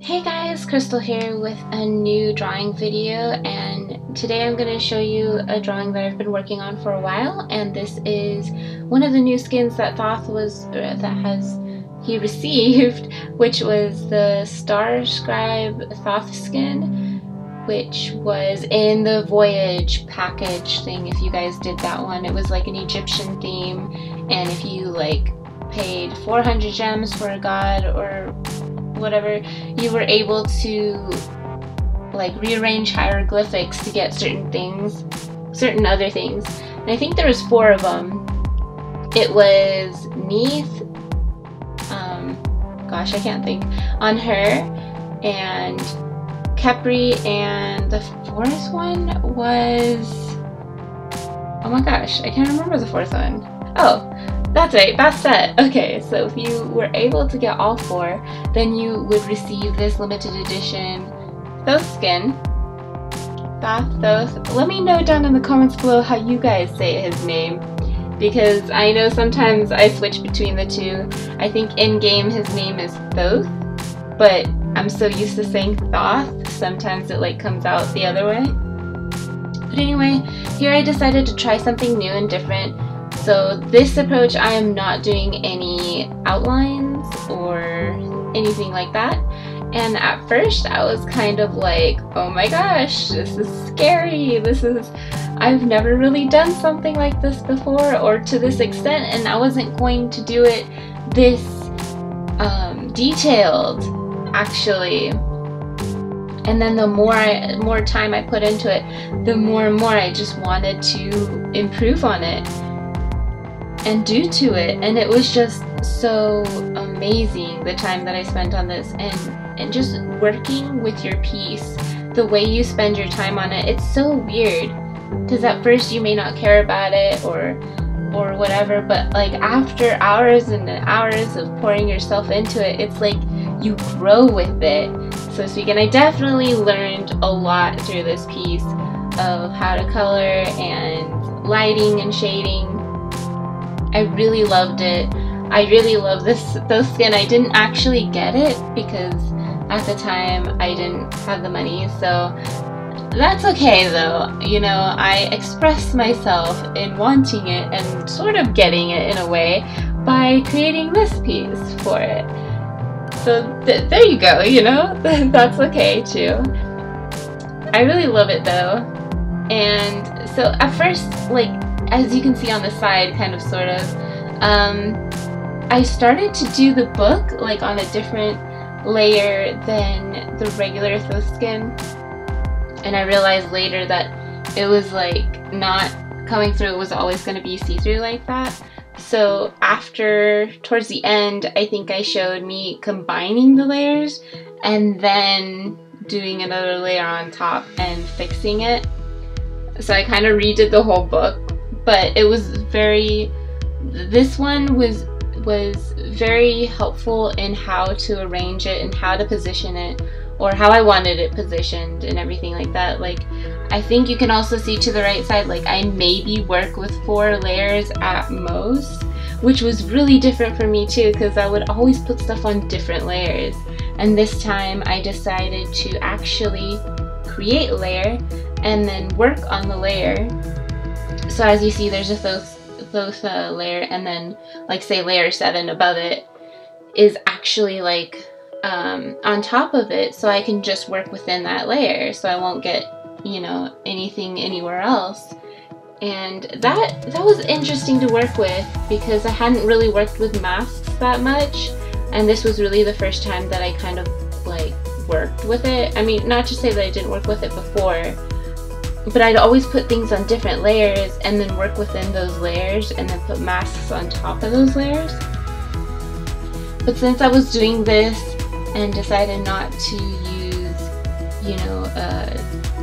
Hey guys, Crystal here with a new drawing video, and today I'm going to show you a drawing that I've been working on for a while, and this is one of the new skins that he received, which was the Scribe Thoth skin, which was in the Voyage package thing. If you guys did that one, it was like an Egyptian theme, and if you like paid 400 gems for a god or whatever, you were able to like rearrange hieroglyphics to get certain other things. And I think there was 4 of them. It was Neath, gosh, I can't think, on her, and Kepri, and the 4th one was, oh my gosh, I can't remember the 4th one. Oh, that's right, Bastet. Okay, so if you were able to get all 4, then you would receive this limited edition Thoth skin. Thoth. Let me know down in the comments below how you guys say his name, because I know sometimes I switch between the two. I think in-game his name is Thoth, but I'm so used to saying Thoth, sometimes it like comes out the other way. But anyway, here I decided to try something new and different. So this approach, I am not doing any outlines or anything like that. And at first I was kind of like, oh my gosh, this is scary. I've never really done something like this before or to this extent, and I wasn't going to do it this detailed, actually. And then the more time I put into it, the more and more I just wanted to improve on it and do to it, and it was just so amazing the time that I spent on this, and just working with your piece, the way you spend your time on it. It's so weird because at first you may not care about it or whatever, but like after hours and hours of pouring yourself into it, it's like you grow with it, so to speak. And I definitely learned a lot through this piece of how to color and lighting and shading. I really loved it. I really love Thoth skin. I didn't actually get it because at the time I didn't have the money, so that's okay though. You know, I expressed myself in wanting it and sort of getting it in a way by creating this piece for it. So there you go, you know, that's okay too. I really love it though. And so at first, like, as you can see on the side, kind of, sort of, I started to do the book like on a different layer than the regular Thoth skin, and I realized later that it was like not coming through. It was always going to be see-through like that. So towards the end, I think I showed me combining the layers and then doing another layer on top and fixing it. So I kind of redid the whole book. But it was this one was very helpful in how to arrange it and how to position it, or how I wanted it positioned and everything like that. Like, I think you can also see to the right side, like, I maybe work with 4 layers at most, which was really different for me too, because I would always put stuff on different layers. And this time I decided to actually create a layer and then work on the layer. So as you see, there's a Thoth layer, and then, like, say layer 7 above it is actually like on top of it, so I can just work within that layer, so I won't get, you know, anything anywhere else. And that was interesting to work with because I hadn't really worked with masks that much, and this was really the first time that I kind of like worked with it. I mean, not to say that I didn't work with it before, but I'd always put things on different layers and then work within those layers and then put masks on top of those layers. But since I was doing this and decided not to use, you know,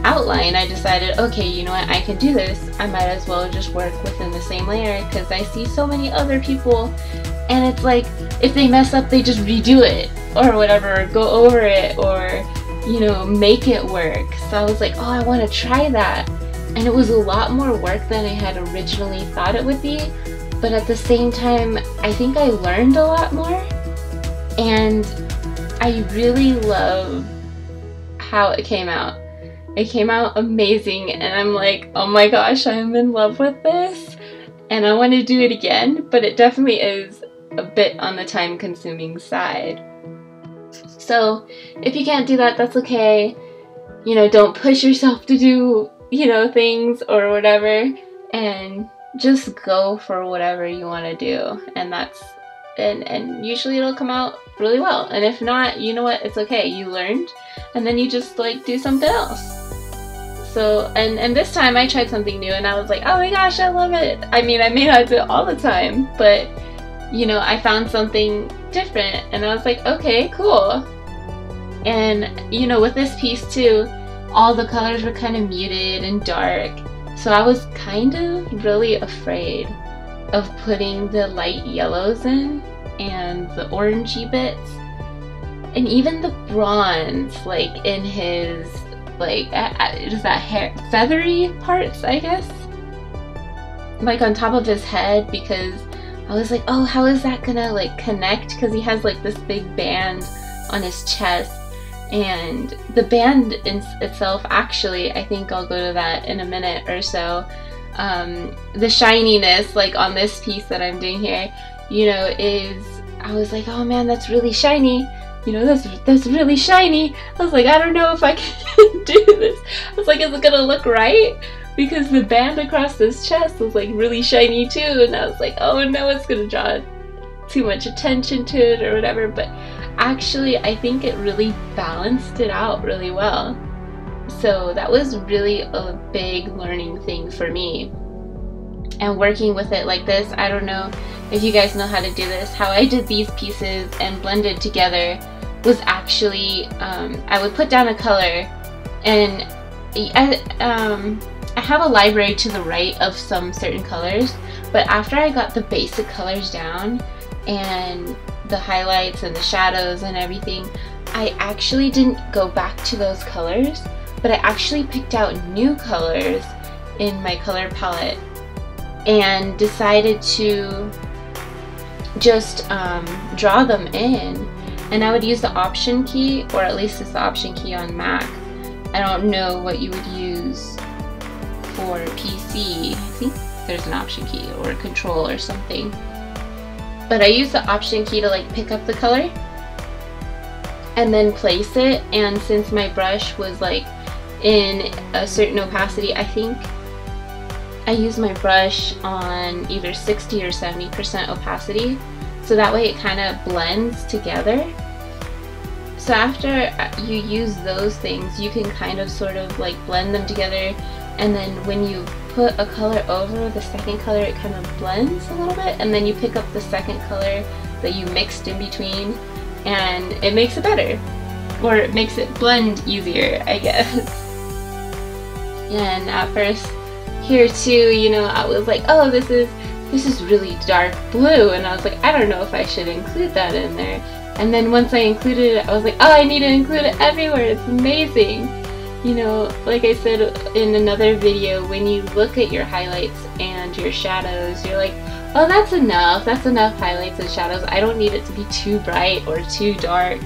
outline, I decided, okay, you know what, I can do this. I might as well just work within the same layer, because I see so many other people and it's like if they mess up, they just redo it or whatever, or go over it, or, you know, make it work. So I was like, oh, I want to try that. And it was a lot more work than I had originally thought it would be, but at the same time, I think I learned a lot more, and I I really love how it came out. It came out amazing, and I'm like, oh my gosh, I'm in love with this, and I want to do it again, but it definitely is a bit on the time-consuming side. So if you can't do that, that's okay. You know, don't push yourself to do, you know, things or whatever, and just go for whatever you want to do, and that's, and usually it'll come out really well. And if not, you know what, it's okay, you learned, and then you just like do something else. So, and this time I tried something new, and I was like, oh my gosh, I love it. I mean, I may not do it all the time, but you know, I found something different, and I was like, okay, cool. And you know, with this piece too, all the colors were kind of muted and dark, so I was kind of really afraid of putting the light yellows in and the orangey bits, and even the bronze, like in his, like, is that hair, feathery parts, I guess, like on top of his head, because I was like, oh, how is that gonna like connect, because he has like this big band on his chest, and the band in itself, actually, I think I'll go to that in a minute or so, the shininess like on this piece that I'm doing here, you know, is, I was like, oh man, that's really shiny. You know, that's really shiny. I was like, I don't know if I can do this. I was like, is it gonna look right? Because the band across his chest was like really shiny too, and I was like, oh no, it's gonna draw too much attention to it or whatever. But actually, I think it really balanced it out really well. So that was really a big learning thing for me. And working with it like this, I don't know if you guys know how to do this. How I did these pieces and blended together was actually, I would put down a color, and I have a library to the right of some certain colors, but after I got the basic colors down and the highlights and the shadows and everything, I actually didn't go back to those colors, but I actually picked out new colors in my color palette and decided to just draw them in. And I would use the Option key, or at least it's the Option key on Mac. I don't know what you would use for PC. I think there's an Option key or a Control or something. But I use the Option key to like pick up the color and then place it. And since my brush was like in a certain opacity, I think I use my brush on either 60 or 70% opacity, so that way it kind of blends together. So after you use those things, you can kind of sort of like blend them together, and then when you put a color over the second color, it kind of blends a little bit, and then you pick up the second color that you mixed in between, and it makes it better, or it makes it blend easier, I guess. And at first here too, you know, I was like, oh, this is really dark blue, and I was like, I don't know if I should include that in there. And then once I included it, I was like, oh, I need to include it everywhere. It's amazing. You know, like I said in another video, when you look at your highlights and your shadows, you're like, oh, that's enough highlights and shadows. I don't need it to be too bright or too dark.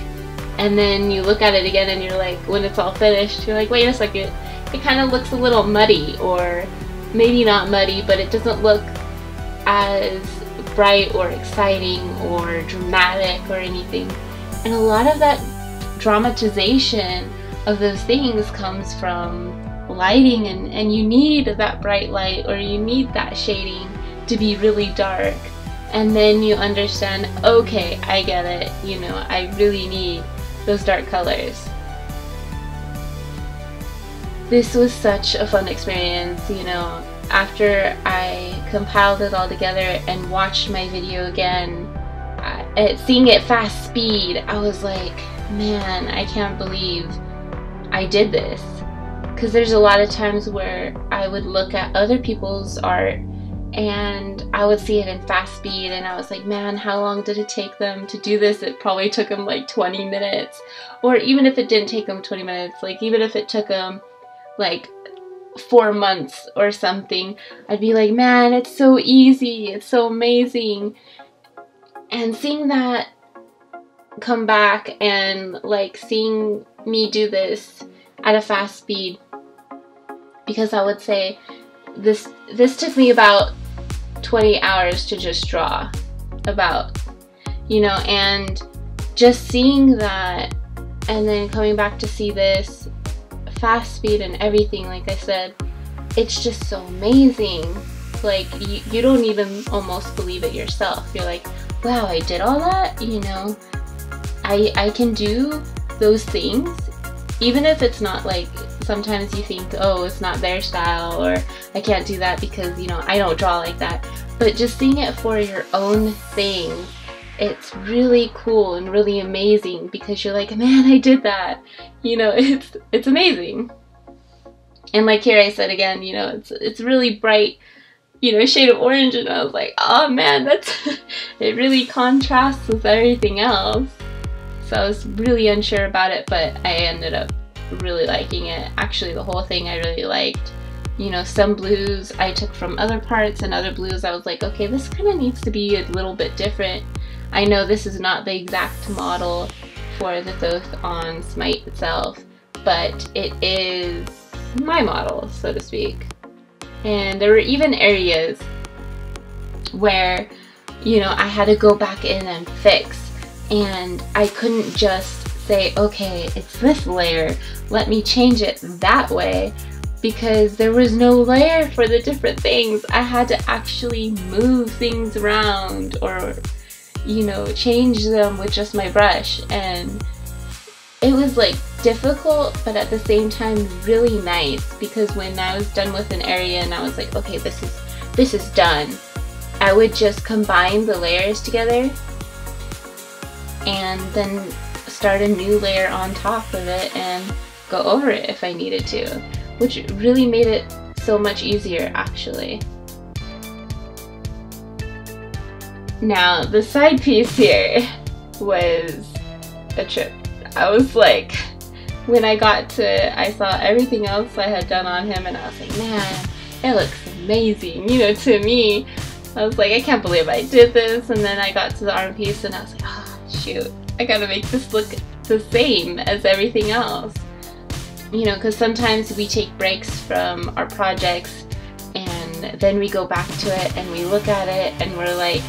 And then you look at it again and you're like, when it's all finished, you're like, wait a second, it kind of looks a little muddy, or maybe not muddy, but it doesn't look as bright or exciting or dramatic or anything. And a lot of that dramatization of those things comes from lighting, and you need that bright light, or you need that shading to be really dark, and then you understand, okay, I get it, you know, I really need those dark colors. This was such a fun experience, you know. After I compiled it all together and watched my video again, seeing it fast speed, I was like, man, I can't believe I did this. Because there's a lot of times where I would look at other people's art and I would see it in fast speed, and I was like, man, how long did it take them to do this? It probably took them like 20 minutes. Or even if it didn't take them 20 minutes, like even if it took them like 4 months or something, I'd be like, man, it's so easy, it's so amazing. And seeing that come back and like seeing me do this at a fast speed, because I would say this took me about 20 hours to just draw, about, you know, and just seeing that and then coming back to see this fast speed and everything, like I said, it's just so amazing. Like you don't even almost believe it yourself. You're like, wow, I did all that, you know, I can do those things, even if it's not like, sometimes you think, oh, it's not their style, or I can't do that because, you know, I don't draw like that. But just seeing it for your own thing, it's really cool and really amazing, because you're like, man, I did that. You know, it's amazing. And like here I said again, you know, it's really bright, you know, shade of orange, and I was like, oh man, that's it really contrasts with everything else. So I was really unsure about it, but I ended up really liking it. Actually, the whole thing I really liked. You know, some blues I took from other parts, and other blues I was like, okay, this kind of needs to be a little bit different. I know this is not the exact model for the Thoth on Smite itself, but it is my model, so to speak. And there were even areas where, you know, I had to go back in and fix, and I couldn't just say, okay, it's this layer, let me change it that way, because there was no layer for the different things. I had to actually move things around, or, you know, change them with just my brush, and it was like difficult, but at the same time really nice, because when I was done with an area and I was like, okay, this is done, I would just combine the layers together and then start a new layer on top of it and go over it if I needed to, which really made it so much easier, actually. Now, the side piece here was a trip. I was like, when I saw everything else I had done on him, and I was like, man, it looks amazing. You know, to me, I was like, I can't believe I did this. And then I got to the arm piece and I was like, oh, shoot, I gotta make this look the same as everything else. You know, because sometimes we take breaks from our projects and then we go back to it and we look at it and we're like,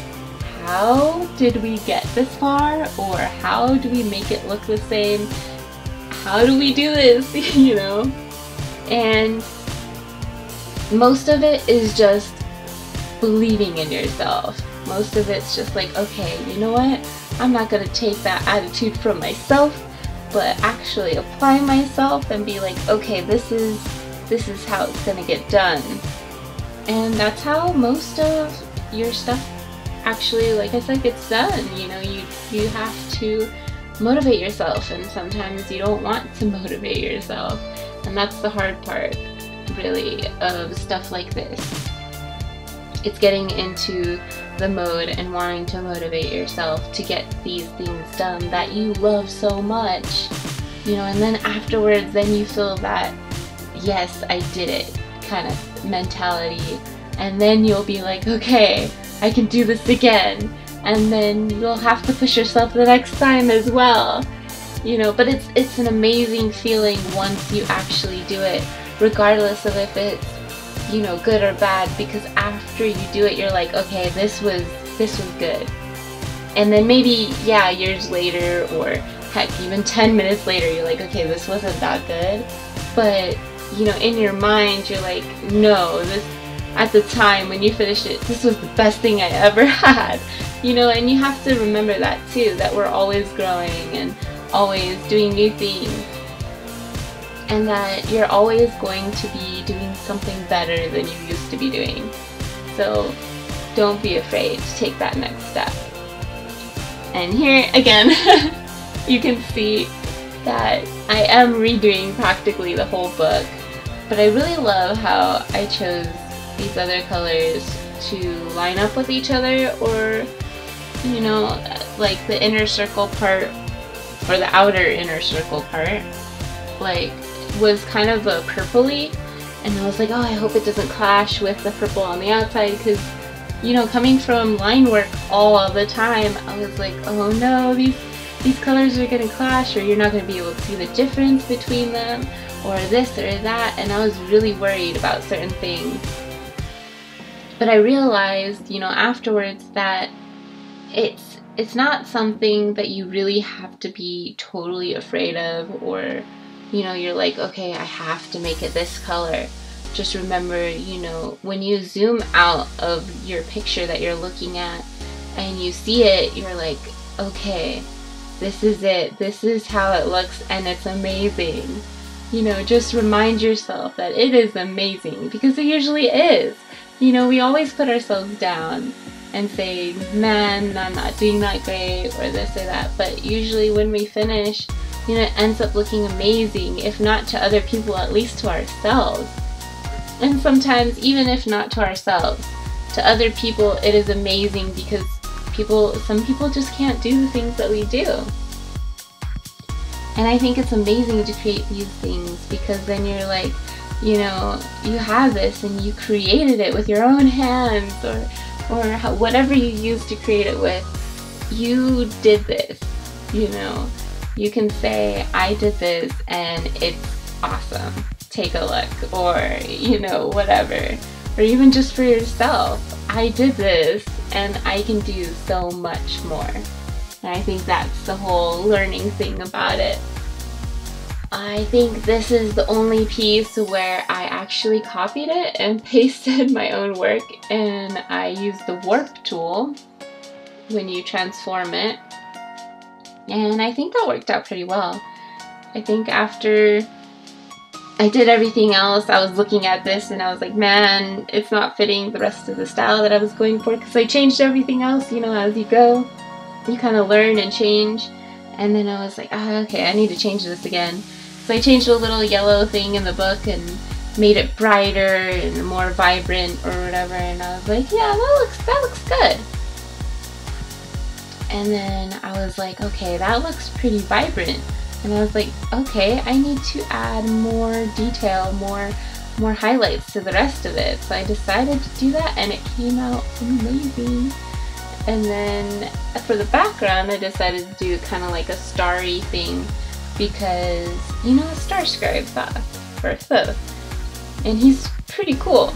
how did we get this far? Or how do we make it look the same? How do we do this? You know? And most of it is just believing in yourself. Most of it's just like, okay, you know what? I'm not gonna take that attitude from myself, but actually apply myself and be like, okay, this is how it's gonna get done. And that's how most of your stuff actually, like I said, gets done. You know, you have to motivate yourself, and sometimes you don't want to motivate yourself, and that's the hard part, really, of stuff like this. It's getting into the mode and wanting to motivate yourself to get these things done that you love so much, you know, and then afterwards, then you feel that, yes, I did it kind of mentality, and then you'll be like, okay, I can do this again, and then you'll have to push yourself the next time as well, you know. But it's an amazing feeling once you actually do it, regardless of if it's, you know, good or bad, because after you do it, you're like, okay, this was good. And then maybe, yeah, years later, or heck, even 10 minutes later, you're like, okay, this wasn't that good. But, you know, in your mind, you're like, no, this, at the time when you finished it, this was the best thing I ever had, you know. And you have to remember that too, that we're always growing and always doing new things, and that you're always going to be doing something better than you used to be doing. So don't be afraid to take that next step. And here again, you can see that I am redoing practically the whole book, but I really love how I chose these other colors to line up with each other, or, you know, like the inner circle part, or the outer inner circle part, like, was kind of a purpley, and I was like, oh, I hope it doesn't clash with the purple on the outside, because, you know, coming from line work all the time, I was like, oh no, these colors are going to clash, or you're not going to be able to see the difference between them, or this or that, and I was really worried about certain things. But I realized, you know, afterwards that it's not something that you really have to be totally afraid of, or, you know, you're like, okay, I have to make it this color. Just remember, you know, when you zoom out of your picture that you're looking at and you see it, you're like, okay, this is it. This is how it looks, and it's amazing. You know, just remind yourself that it is amazing, because it usually is. You know, we always put ourselves down and say, man, I'm not doing that great, or this or that. But usually when we finish, you know, it ends up looking amazing, if not to other people, at least to ourselves. And sometimes, even if not to ourselves, to other people, it is amazing, because some people just can't do the things that we do. And I think it's amazing to create these things, because then you're like, you know, you have this and you created it with your own hands, or whatever you used to create it with. You did this, you know. You can say, I did this and it's awesome. Take a look, or, you know, whatever. Or even just for yourself, I did this and I can do so much more. And I think that's the whole learning thing about it. I think this is the only piece where I actually copied it and pasted my own work, and I used the warp tool when you transform it. And I think that worked out pretty well. I think after I did everything else, I was looking at this and I was like, man, it's not fitting the rest of the style that I was going for, because I changed everything else. You know, as you go, you kind of learn and change. And then I was like, okay, I need to change this again. So I changed a little yellow thing in the book and made it brighter and more vibrant or whatever. And I was like, yeah, that looks good. And then I was like, okay, that looks pretty vibrant. And I was like, okay, I need to add more detail, more highlights to the rest of it. So I decided to do that, and it came out amazing. And then for the background, I decided to do kind of like a starry thing, because, you know, Star Scribe Thoth, or Thoth, and he's pretty cool,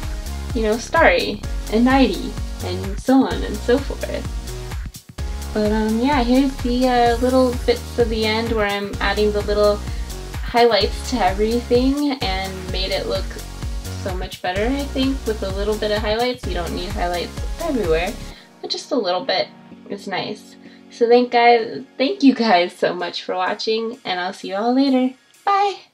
you know, starry and nighty and so on and so forth. But yeah, here's the little bits of the end where I'm adding the little highlights to everything, and made it look so much better, I think, with a little bit of highlights. You don't need highlights everywhere, but just a little bit is nice. So thank you guys so much for watching, and I'll see you all later. Bye!